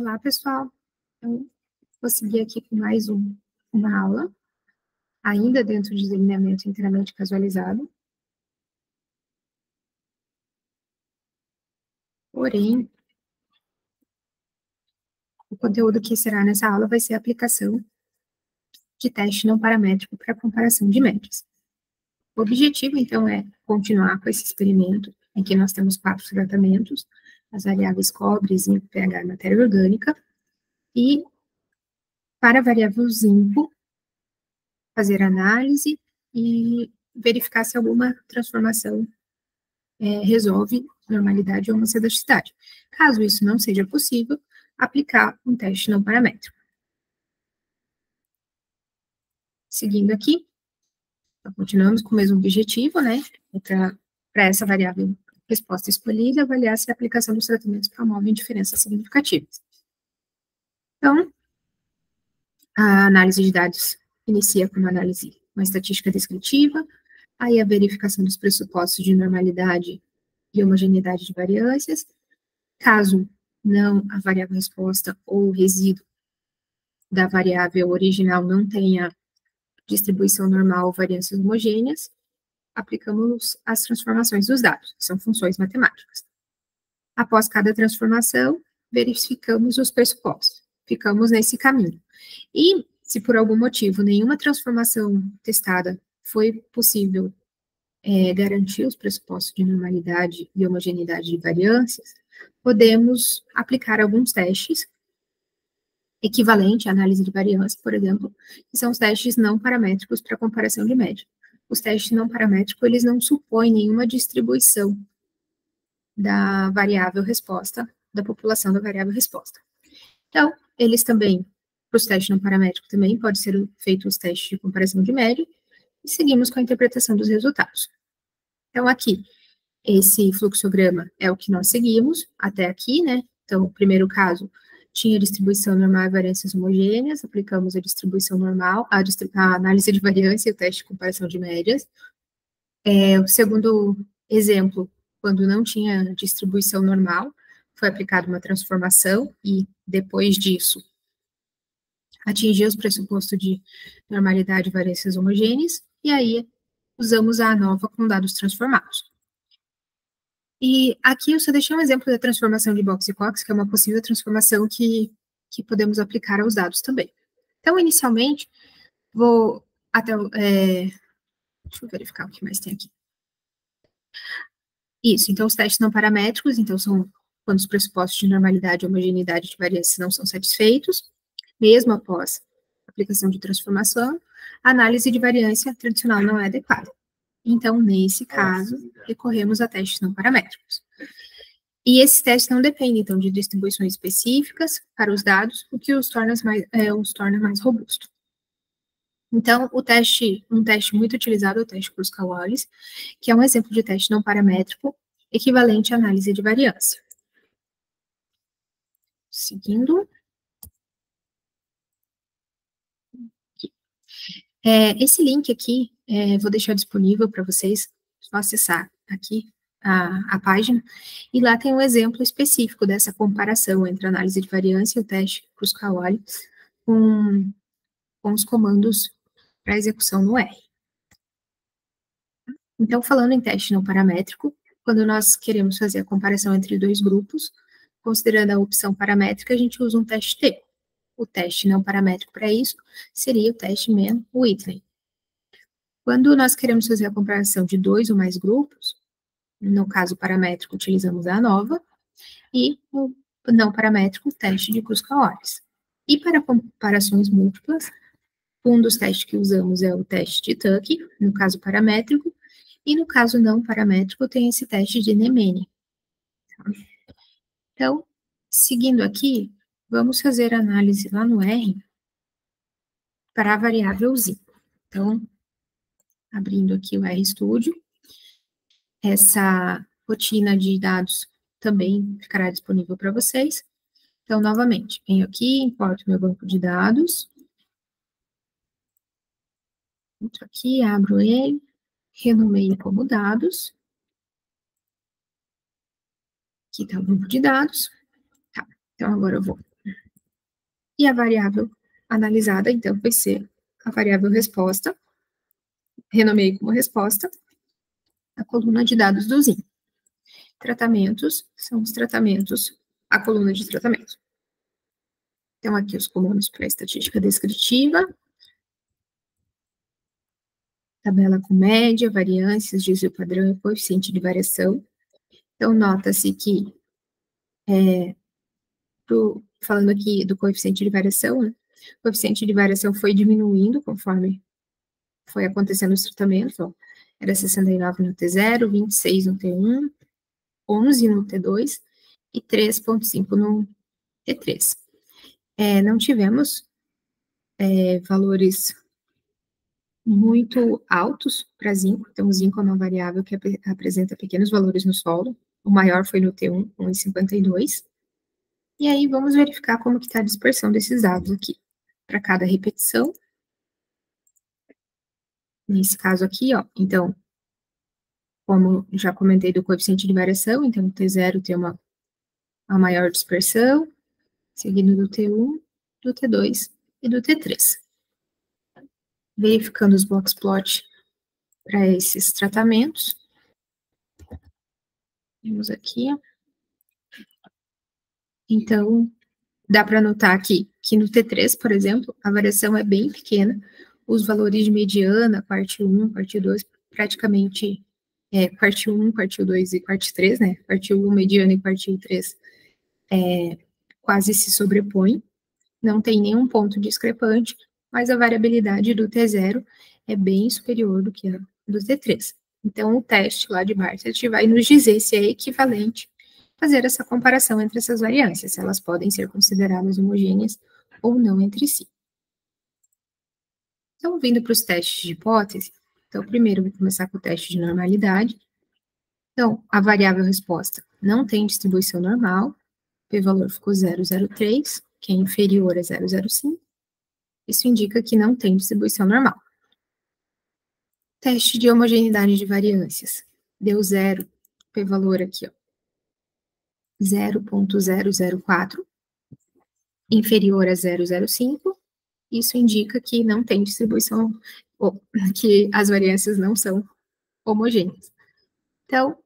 Olá, pessoal. Então, vou seguir aqui com mais uma aula, ainda dentro de delineamento inteiramente casualizado. Porém, o conteúdo que será nessa aula vai ser a aplicação de teste não paramétrico para comparação de médias. O objetivo, então, é continuar com esse experimento, em que nós temos 4 tratamentos, as variáveis cobre, zinco, pH e matéria orgânica, e para a variável zinco, fazer análise e verificar se alguma transformação resolve normalidade ou homocedaticidade. Caso isso não seja possível, aplicar um teste não paramétrico. Seguindo aqui, continuamos com o mesmo objetivo, né? Para essa variável resposta escolhida, avaliar se a aplicação dos tratamentos promove diferenças significativas. Então, a análise de dados inicia com uma estatística descritiva, aí a verificação dos pressupostos de normalidade e homogeneidade de variâncias. Caso não, a variável resposta ou o resíduo da variável original não tenha distribuição normal ou variâncias homogêneas, aplicamos as transformações dos dados, que são funções matemáticas. Após cada transformação, verificamos os pressupostos. Ficamos nesse caminho. E, se por algum motivo nenhuma transformação testada foi possível garantir os pressupostos de normalidade e homogeneidade de variâncias, podemos aplicar alguns testes equivalente à análise de variância, por exemplo, que são os testes não paramétricos para comparação de média. Os testes não paramétricos, eles não supõem nenhuma distribuição da variável resposta, da população da variável resposta. Então, eles também, para os testes não paramétricos também, pode ser feito os testes de comparação de média, e seguimos com a interpretação dos resultados. Então, aqui, esse fluxograma é o que nós seguimos até aqui, né? Então, o primeiro caso tinha distribuição normal e variâncias homogêneas, aplicamos a distribuição normal, a análise de variância e o teste de comparação de médias. O segundo exemplo, quando não tinha distribuição normal, foi aplicada uma transformação e, depois disso, atingiu os pressupostos de normalidade e variâncias homogêneas, e aí usamos a ANOVA com dados transformados. E aqui eu só deixei um exemplo da transformação de Box e Cox, que é uma possível transformação que podemos aplicar aos dados também. Então, inicialmente, vou até... deixa eu verificar o que mais tem aqui. Isso, então os testes não paramétricos, então são quando os pressupostos de normalidade e homogeneidade de variâncias não são satisfeitos, mesmo após a aplicação de transformação, a análise de variância tradicional não é adequada. Então, nesse caso, recorremos a testes não paramétricos. E esses testes não dependem, então, de distribuições específicas para os dados, o que os torna mais robusto. Então, um teste muito utilizado é o teste Kruskal-Wallis, que é um exemplo de teste não paramétrico, equivalente à análise de variância. Seguindo. Esse link aqui, vou deixar disponível para vocês, só acessar aqui a página, e lá tem um exemplo específico dessa comparação entre a análise de variância e o teste Kruskal-Wallis com os comandos para execução no R. Então, falando em teste não paramétrico, quando nós queremos fazer a comparação entre dois grupos, considerando a opção paramétrica, a gente usa um teste T. O teste não paramétrico para isso seria o teste Mann-Whitney. Quando nós queremos fazer a comparação de 2 ou mais grupos, no caso paramétrico, utilizamos a ANOVA, e o não paramétrico, o teste de Kruskal-Wallis. E para comparações múltiplas, um dos testes que usamos é o teste de Tuck, no caso paramétrico, e no caso não paramétrico, tem esse teste de Nemeni. Então, seguindo aqui, vamos fazer a análise lá no R para a variável Z. Então, abrindo aqui o RStudio, essa rotina de dados também ficará disponível para vocês. Então, novamente, venho aqui, importo meu banco de dados, entro aqui, abro ele, renomeio como dados. Aqui está o banco de dados. Tá, então agora eu vou E a variável analisada, então, vai ser a variável resposta, renomeei como resposta, a coluna de dados do ZIM. Tratamentos são os tratamentos, a coluna de tratamento. Então, aqui os comandos para a estatística descritiva, tabela com média, variâncias, desvio padrão e coeficiente de variação. Então, nota-se que, falando aqui do coeficiente de variação, né, o coeficiente de variação foi diminuindo conforme foi acontecendo os tratamentos, ó, era 69 no T0, 26 no T1, 11 no T2 e 3,5 no T3. Não tivemos valores muito altos para zinco, então o zinco é uma variável que apresenta pequenos valores no solo, o maior foi no T1, 1,52, e aí vamos verificar como que está a dispersão desses dados aqui, para cada repetição, nesse caso aqui, ó, então, como já comentei do coeficiente de variação, então o T0 tem a maior dispersão, seguido do T1, do T2 e do T3. Verificando os box plot para esses tratamentos. Vamos aqui. Então, dá para notar aqui que no T3, por exemplo, a variação é bem pequena. Os valores de mediana, quartil 1, quartil 2, praticamente quartil 1, quartil 2 e quartil 3, né? Quartil 1, mediana e quartil 3 quase se sobrepõem. Não tem nenhum ponto discrepante, mas a variabilidade do T0 é bem superior do que a do T3. Então, o teste lá de Bartlett vai nos dizer se é equivalente fazer essa comparação entre essas variâncias, se elas podem ser consideradas homogêneas ou não entre si. Então, vindo para os testes de hipótese, então, primeiro, vou começar com o teste de normalidade. Então, a variável resposta não tem distribuição normal, p-valor ficou 0,03, que é inferior a 0,05, isso indica que não tem distribuição normal. Teste de homogeneidade de variâncias. Deu 0, p-valor aqui, ó, 0,004, inferior a 0,05, isso indica que não tem distribuição, ou que as variâncias não são homogêneas. Então,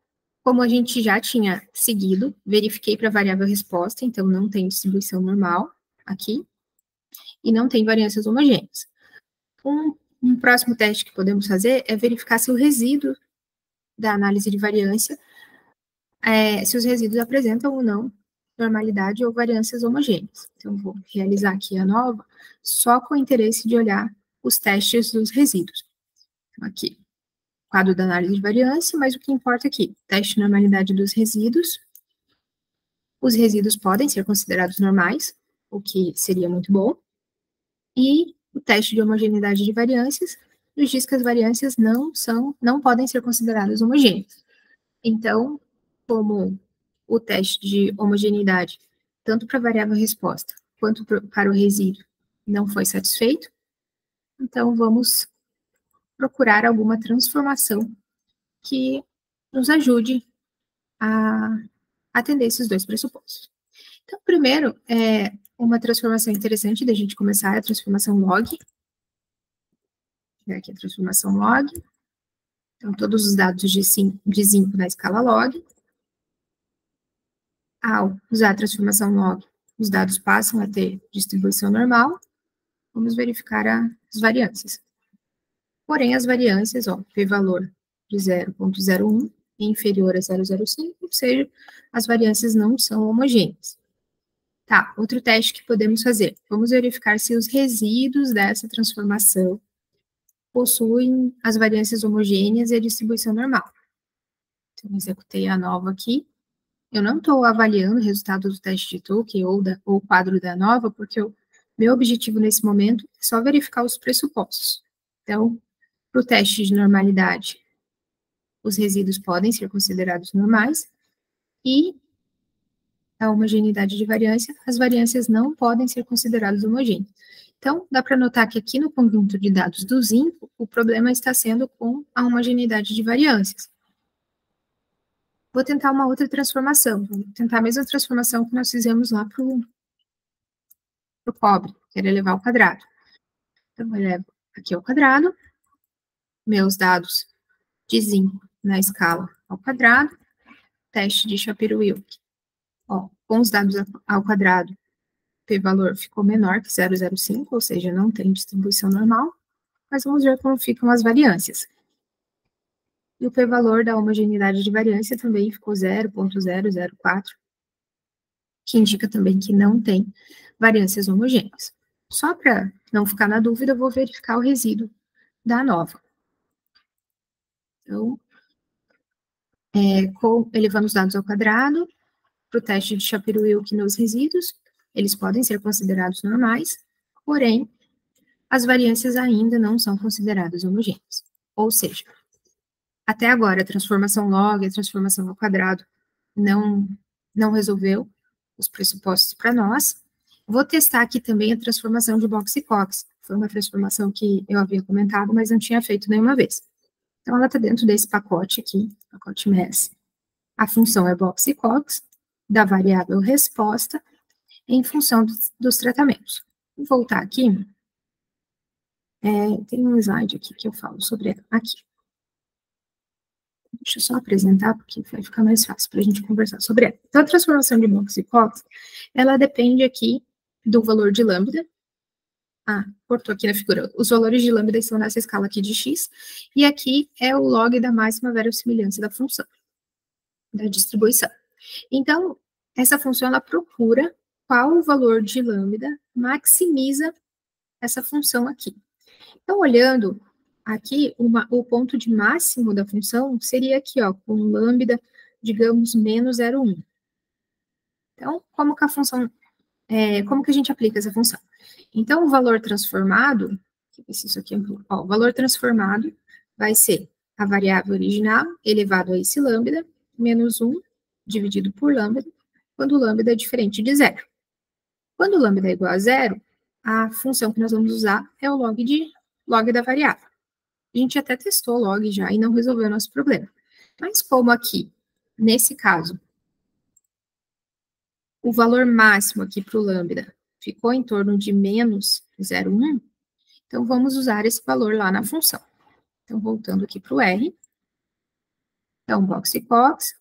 como a gente já tinha seguido, verifiquei para a variável resposta, então não tem distribuição normal aqui, e não tem variâncias homogêneas. Um próximo teste que podemos fazer é verificar se o resíduo da análise de variância, se os resíduos apresentam ou não normalidade ou variâncias homogêneas. Então, vou realizar aqui a nova, só com o interesse de olhar os testes dos resíduos. Então, aqui, quadro da análise de variância, mas o que importa aqui, teste de normalidade dos resíduos. Os resíduos podem ser considerados normais, o que seria muito bom. E o teste de homogeneidade de variâncias nos diz que as variâncias não podem ser consideradas homogêneas. Então, como o teste de homogeneidade, tanto para a variável resposta quanto para o resíduo, não foi satisfeito, então vamos procurar alguma transformação que nos ajude a atender esses dois pressupostos. Então, primeiro, uma transformação interessante da gente começar é a transformação log. Aqui a transformação log. Então, todos os dados de zinco na escala log. Ao usar a transformação log, os dados passam a ter distribuição normal. Vamos verificar as variâncias. Porém, as variâncias, ó, p-valor de 0,01 é inferior a 0,05, ou seja, as variâncias não são homogêneas. Tá, outro teste que podemos fazer. Vamos verificar se os resíduos dessa transformação possuem as variâncias homogêneas e a distribuição normal. Então, executei a nova aqui. Eu não estou avaliando o resultado do teste de Tukey ou o quadro da nova, porque meu objetivo nesse momento é só verificar os pressupostos. Então, para o teste de normalidade, os resíduos podem ser considerados normais e a homogeneidade de variância, as variâncias não podem ser consideradas homogêneas. Então, dá para notar que aqui no conjunto de dados do zinco, o problema está sendo com a homogeneidade de variâncias. Vou tentar uma outra transformação, vou tentar a mesma transformação que nós fizemos lá para o cobre, quero elevar ao quadrado. Então, eu elevo aqui ao quadrado, meus dados de zinco na escala ao quadrado, teste de Shapiro-Wilk. Ó, com os dados ao quadrado, o p-valor ficou menor que 0,05, ou seja, não tem distribuição normal, mas vamos ver como ficam as variâncias. E o p-valor da homogeneidade de variância também ficou 0,004, que indica também que não tem variâncias homogêneas. Só para não ficar na dúvida, eu vou verificar o resíduo da ANOVA. Então, elevando os dados ao quadrado, para o teste de Shapiro-Wilk nos resíduos, eles podem ser considerados normais, porém, as variâncias ainda não são consideradas homogêneas. Ou seja, até agora, a transformação log, a transformação ao quadrado, não resolveu os pressupostos para nós. Vou testar aqui também a transformação de Box e Cox. Foi uma transformação que eu havia comentado, mas não tinha feito nenhuma vez. Então, ela está dentro desse pacote aqui, pacote MES. A função é Box e Cox, da variável resposta, em função dos tratamentos. Vou voltar aqui. Tem um slide aqui que eu falo sobre ela. Aqui. Deixa eu só apresentar, porque vai ficar mais fácil para a gente conversar sobre ela. Então, a transformação de Box e Cox, ela depende aqui do valor de lambda. Cortou aqui na figura. Os valores de lambda estão nessa escala aqui de x, e aqui é o log da máxima verossimilhança da função, da distribuição. Então, essa função, ela procura qual o valor de lambda maximiza essa função aqui. Então, olhando aqui, o ponto de máximo da função seria aqui, ó, com lambda, digamos, menos 0,1. Então, como que a gente aplica essa função? Então, o valor transformado, deixa eu ver se isso aqui é ó, o valor transformado vai ser a variável original elevado a esse lambda, menos 1, dividido por lambda, quando lambda é diferente de 0. Quando lambda é igual a 0, a função que nós vamos usar é o log da variável. A gente até testou log já e não resolveu o nosso problema. Mas como aqui, nesse caso, o valor máximo aqui para o lambda ficou em torno de menos 0,1, então vamos usar esse valor lá na função. Então, voltando aqui para o R. Então, Box e Cox.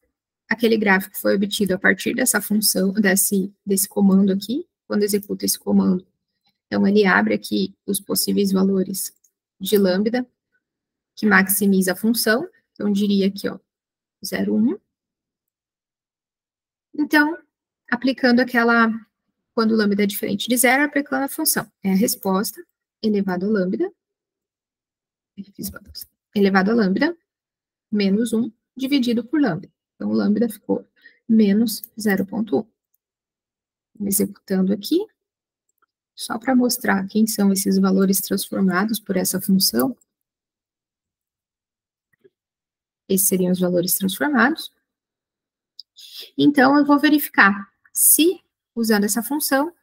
Aquele gráfico foi obtido a partir dessa função, desse comando aqui. Quando executa esse comando, então ele abre aqui os possíveis valores de lambda, que maximiza a função. Então, diria aqui, ó, 0,1. Então, aplicando quando o lambda é diferente de 0, aplicando a função. É a resposta elevado a lambda, menos 1, dividido por lambda. Então, o lambda ficou menos 0,1. Executando aqui, só para mostrar quem são esses valores transformados por essa função. Esses seriam os valores transformados. Então, eu vou verificar se, usando essa função,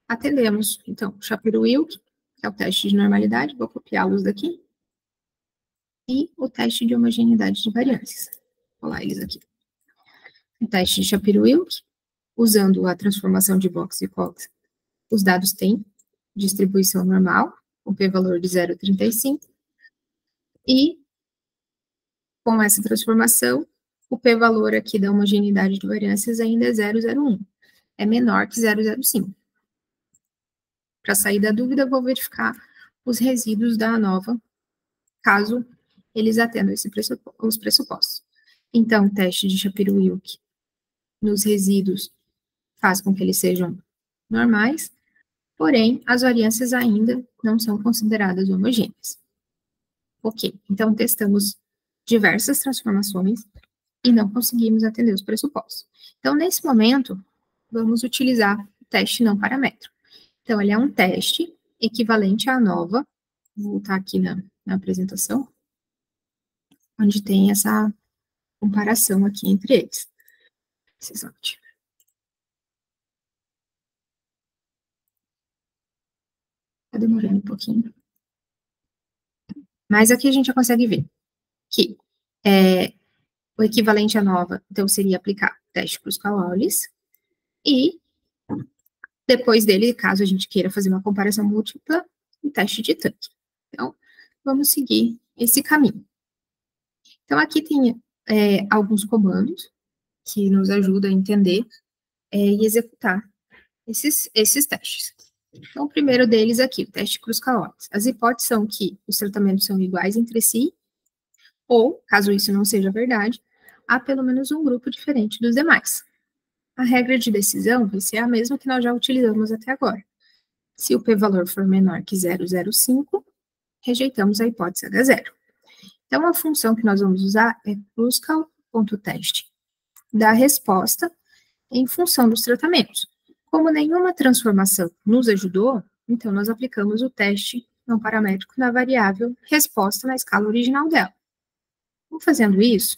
atendemos. Então, Shapiro-Wilk, que é o teste de normalidade, vou copiá-los daqui. E o teste de homogeneidade de variâncias. Vou colar eles aqui. O teste de Shapiro-Wilk, usando a transformação de Box e Cox, os dados têm distribuição normal, com p-valor de 0,35, e com essa transformação, o p-valor aqui da homogeneidade de variâncias ainda é 0,01, é menor que 0,05. Para sair da dúvida, eu vou verificar os resíduos da ANOVA, caso eles atendam os pressupostos. Então, o teste de Shapiro-Wilk nos resíduos faz com que eles sejam normais, porém, as variâncias ainda não são consideradas homogêneas. Ok, então testamos diversas transformações e não conseguimos atender os pressupostos. Então, nesse momento, vamos utilizar o teste não paramétrico. Então, ele é um teste equivalente à ANOVA, vou voltar aqui na apresentação, onde tem essa comparação aqui entre eles. Esse slide. Está demorando um pouquinho. Mas aqui a gente já consegue ver que o equivalente à ANOVA, então, seria aplicar teste para os Cauolis e Depois dele, caso a gente queira fazer uma comparação múltipla, o teste de tanque. Então, vamos seguir esse caminho. Então, aqui tem alguns comandos que nos ajudam a entender e executar esses testes. Então, o primeiro deles aqui, o teste Kruskal-Wallis. As hipóteses são que os tratamentos são iguais entre si, ou, caso isso não seja verdade, há pelo menos um grupo diferente dos demais. A regra de decisão vai ser a mesma que nós já utilizamos até agora. Se o p-valor for menor que 0,05, rejeitamos a hipótese H0. Então, a função que nós vamos usar é Kruskal.teste da resposta em função dos tratamentos. Como nenhuma transformação nos ajudou, então nós aplicamos o teste não paramétrico na variável resposta na escala original dela. Então, fazendo isso,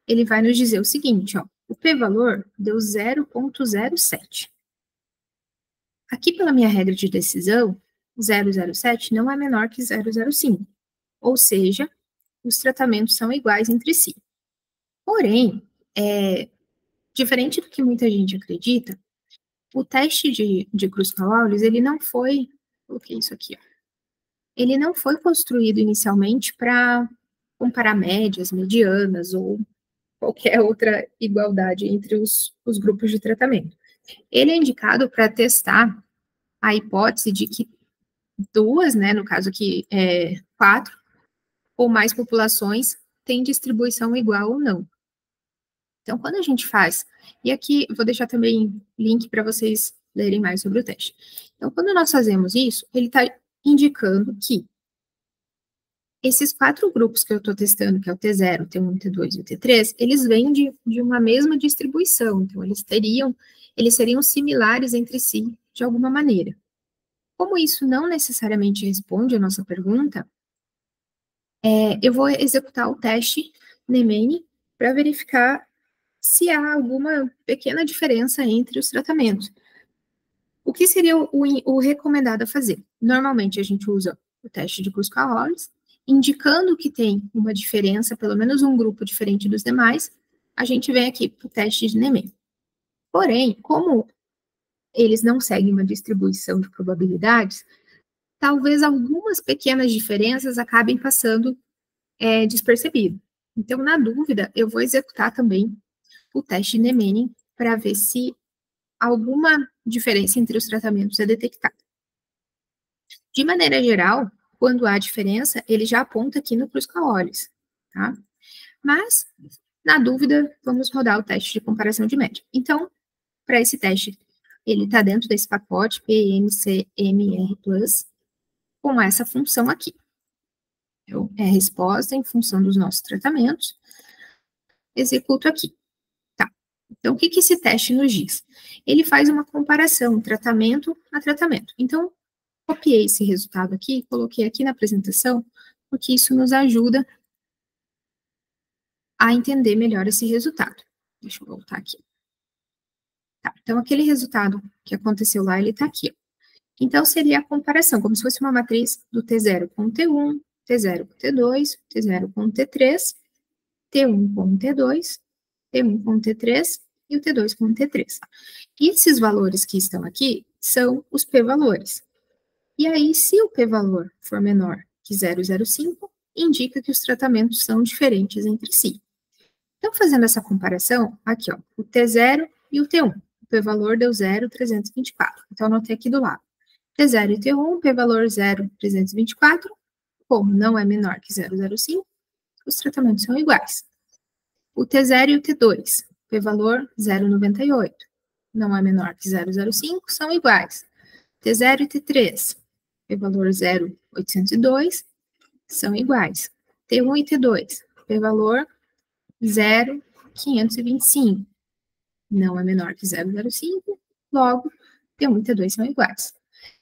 ele vai nos dizer o seguinte, ó, o p-valor deu 0,07. Aqui, pela minha regra de decisão, 0,07 não é menor que 0,05, ou seja, os tratamentos são iguais entre si. Porém, diferente do que muita gente acredita, o teste de Kruskal-Wallis, ele não foi, coloquei isso aqui, ó, ele não foi construído inicialmente para comparar médias, medianas ou qualquer outra igualdade entre os grupos de tratamento. Ele é indicado para testar a hipótese de que duas, né, no caso aqui, 4 ou mais populações têm distribuição igual ou não. Então, quando a gente faz, e aqui vou deixar também link para vocês lerem mais sobre o teste. Então, quando nós fazemos isso, ele está indicando que esses 4 grupos que eu estou testando, que é o T0, o T1, o T2 e o T3, eles vêm de uma mesma distribuição, então eles seriam similares entre si de alguma maneira. Como isso não necessariamente responde a nossa pergunta, eu vou executar o teste Nemane para verificar se há alguma pequena diferença entre os tratamentos. O que seria o recomendado a fazer? Normalmente a gente usa o teste de Kruskal-Wallis, indicando que tem uma diferença, pelo menos um grupo diferente dos demais, a gente vem aqui para o teste de Nemane. Porém, como eles não seguem uma distribuição de probabilidades, talvez algumas pequenas diferenças acabem passando despercebido. Então, na dúvida, eu vou executar também o teste de Nemane para ver se alguma diferença entre os tratamentos é detectada. De maneira geral, quando há diferença, ele já aponta aqui no Kruskal-Wallis, tá? Mas, na dúvida, vamos rodar o teste de comparação de média. Então, para esse teste, ele está dentro desse pacote PMCMR+, com essa função aqui. Então, é a resposta em função dos nossos tratamentos. Executo aqui. Tá. Então, o que esse teste nos diz? Ele faz uma comparação tratamento a tratamento. Então, copiei esse resultado aqui, coloquei aqui na apresentação, porque isso nos ajuda a entender melhor esse resultado. Deixa eu voltar aqui. Tá, então, aquele resultado que aconteceu lá, ele está aqui. Ó. Então, seria a comparação, como se fosse uma matriz do T0 com o T1, T0 com o T2, T0 com o T3, T1 com o T2, T1 com o T3 e o T2 com o T3. E esses valores que estão aqui são os p-valores. E aí, se o p-valor for menor que 0,05, indica que os tratamentos são diferentes entre si. Então, fazendo essa comparação, aqui, ó, o T0 e o T1. O p-valor deu 0,324. Então, anotei aqui do lado. T0 e T1, p-valor 0,324. Como não é menor que 0,05, os tratamentos são iguais. O T0 e o T2, p-valor 0,98. Não é menor que 0,05, são iguais. T0 e T3, p-valor 0,802, são iguais. T1 e T2, p-valor 0,525, não é menor que 0,05, logo, T1 e T2 são iguais.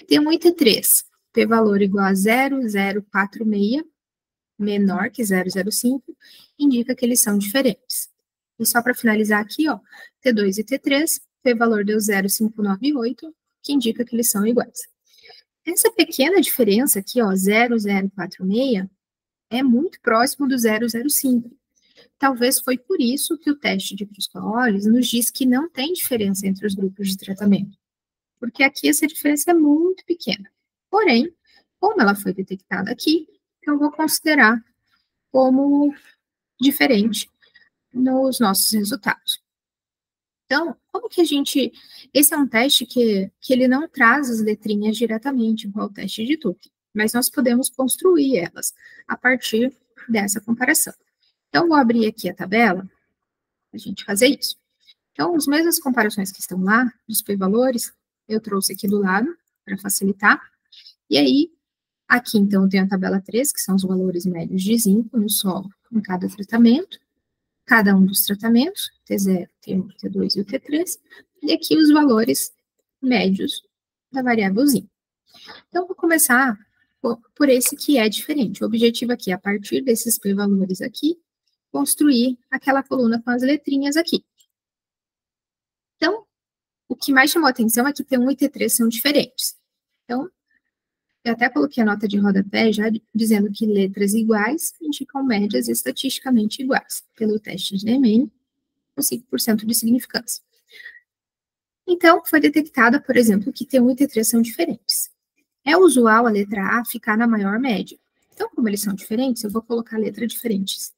T1 e T3, p-valor igual a 0,046, menor que 0,05, indica que eles são diferentes. E só para finalizar aqui, ó, T2 e T3, p-valor deu 0,598, que indica que eles são iguais. Essa pequena diferença aqui, ó, 0,046, é muito próximo do 0,05. Talvez foi por isso que o teste de Kruskal-Wallis nos diz que não tem diferença entre os grupos de tratamento. porque aqui essa diferença é muito pequena. Porém, como ela foi detectada aqui, eu vou considerar como diferente nos nossos resultados. Então, como que a gente... Esse é um teste que ele não traz as letrinhas diretamente, igual o teste de Turing, mas nós podemos construir elas a partir dessa comparação. Então, vou abrir aqui a tabela para a gente fazer isso. Então, as mesmas comparações que estão lá, dos p-valores, eu trouxe aqui do lado, para facilitar. E aí, aqui, então, tem a tabela 3, que são os valores médios de zinco no solo em cada tratamento, cada um dos tratamentos, T0, T1, T2 e o T3, e aqui os valores médios da variável zinco. Então, vou começar por esse que é diferente. O objetivo aqui, a partir desses p-valores aqui, construir aquela coluna com as letrinhas aqui. Então, o que mais chamou a atenção é que T1 e T3 são diferentes. Então, eu até coloquei a nota de rodapé já dizendo que letras iguais indicam médias estatisticamente iguais, pelo teste de Enem, com 5% de significância. Então, foi detectada, por exemplo, que T1 e T3 são diferentes. É usual a letra A ficar na maior média. Então, como eles são diferentes, eu vou colocar letras diferentes.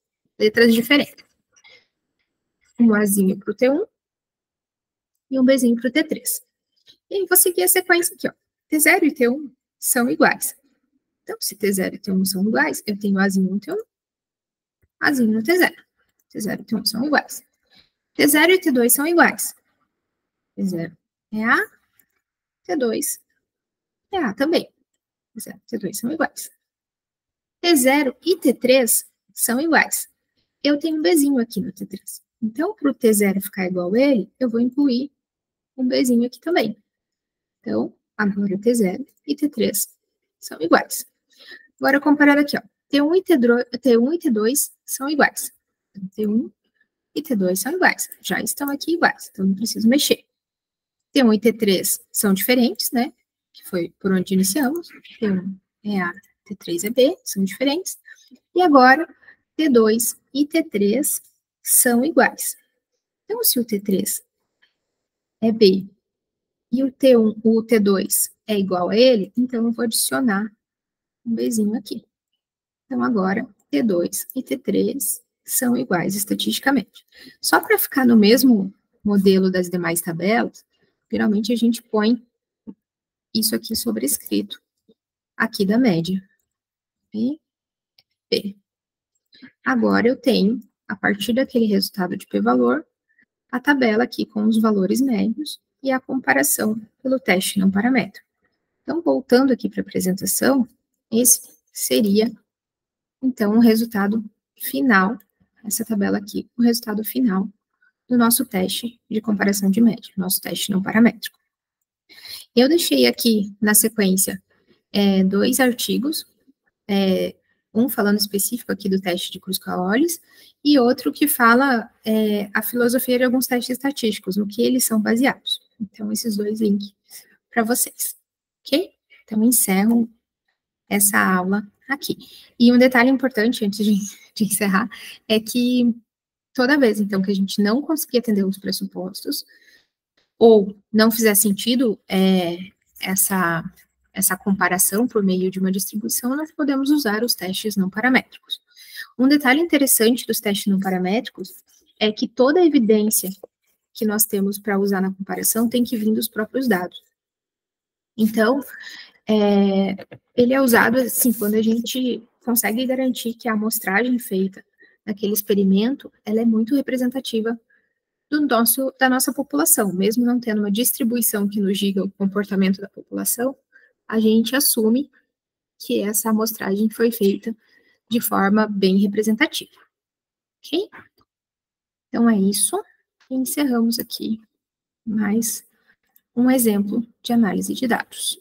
Um Azinho para o T1 e um Bzinho para o T3. E aí, vou seguir a sequência aqui, ó. T0 e T1 são iguais. Então, se T0 e T1 são iguais, eu tenho Azinho no T1, Azinho no T0. T0 e T1 são iguais. T0 e T2 são iguais. T0 é A, T2 é A também. T0 e T2 são iguais. T0 e T3 são iguais. Eu tenho um Bzinho aqui no T3. Então, para o T0 ficar igual a ele, eu vou incluir um Bzinho aqui também. Então, agora o T0 e T3 são iguais. Agora, comparando aqui, ó. T1 e T2 são iguais. Então, T1 e T2 são iguais. Já estão aqui iguais, então não preciso mexer. T1 e T3 são diferentes, né? Que foi por onde iniciamos. T1 é A, T3 é B, são diferentes. E agora, T2 e T3 são iguais. Então, se o T3 é B e o T1, o T2 é igual a ele, então eu vou adicionar um Bzinho aqui. Então, agora, T2 e T3 são iguais estatisticamente. Só para ficar no mesmo modelo das demais tabelas, geralmente a gente põe isso aqui sobrescrito, aqui da média. E P. Agora, eu tenho, a partir daquele resultado de p-valor, a tabela aqui com os valores médios e a comparação pelo teste não paramétrico. Então, voltando aqui para a apresentação, esse seria, então, o resultado final, essa tabela aqui, o resultado final do nosso teste de comparação de média, nosso teste não paramétrico. Eu deixei aqui, na sequência, dois artigos, um falando específico aqui do teste de Kruskal-Wallis, e outro que fala a filosofia de alguns testes estatísticos, no que eles são baseados. Então, esses dois links para vocês, ok? Então, encerro essa aula aqui. E um detalhe importante, antes de encerrar, é que toda vez, então, que a gente não conseguir atender os pressupostos, ou não fizer sentido essa comparação por meio de uma distribuição, nós podemos usar os testes não paramétricos. Um detalhe interessante dos testes não paramétricos é que toda a evidência que nós temos para usar na comparação tem que vir dos próprios dados. Então, ele é usado assim quando a gente consegue garantir que a amostragem feita naquele experimento, ela é muito representativa da nossa população, mesmo não tendo uma distribuição que nos diga o comportamento da população, a gente assume que essa amostragem foi feita de forma bem representativa, ok? Então é isso, e encerramos aqui mais um exemplo de análise de dados.